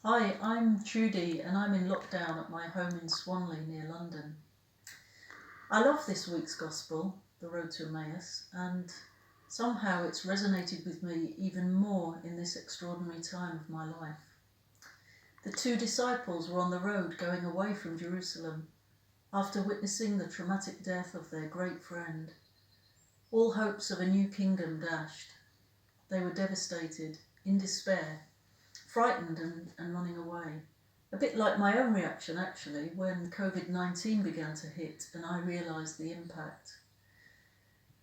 Hi, I'm Judy and I'm in lockdown at my home in Swanley near London. I love this week's Gospel, The Road to Emmaus, and somehow it's resonated with me even more in this extraordinary time of my life. The two disciples were on the road going away from Jerusalem after witnessing the traumatic death of their great friend. All hopes of a new kingdom dashed. They were devastated, in despair, frightened and running away. A bit like my own reaction actually when COVID-19 began to hit and I realised the impact.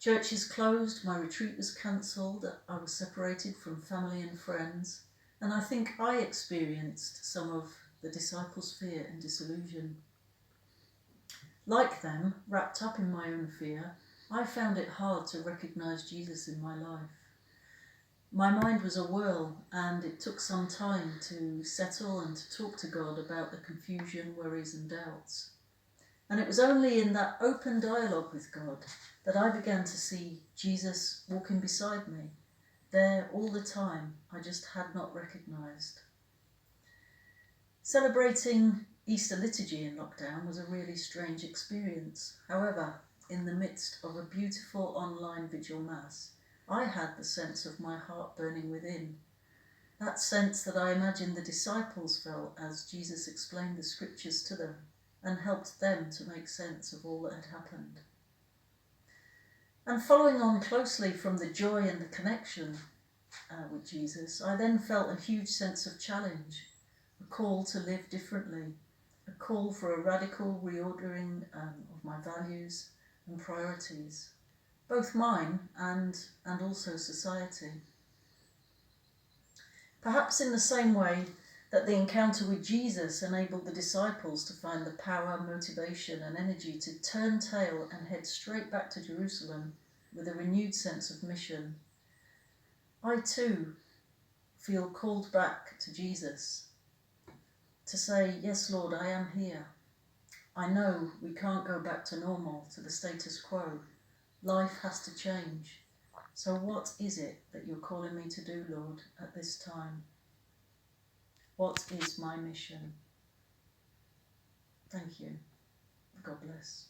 Churches closed, my retreat was cancelled, I was separated from family and friends, and I think I experienced some of the disciples' fear and disillusion. Like them, wrapped up in my own fear, I found it hard to recognise Jesus in my life. My mind was a whirl and it took some time to settle and to talk to God about the confusion, worries and doubts. And it was only in that open dialogue with God that I began to see Jesus walking beside me, there all the time I just had not recognised. Celebrating Easter liturgy in lockdown was a really strange experience. However, in the midst of a beautiful online vigil mass, I had the sense of my heart burning within, that sense that I imagined the disciples felt as Jesus explained the scriptures to them and helped them to make sense of all that had happened. And following on closely from the joy and the connection with Jesus, I then felt a huge sense of challenge, a call to live differently, a call for a radical reordering of my values and priorities, both mine and also society. Perhaps in the same way that the encounter with Jesus enabled the disciples to find the power, motivation and energy to turn tail and head straight back to Jerusalem with a renewed sense of mission, I too feel called back to Jesus to say, yes, Lord, I am here. I know we can't go back to normal, to the status quo. Life has to change. So what is it that you're calling me to do, Lord, at this time? What is my mission? Thank you. God bless.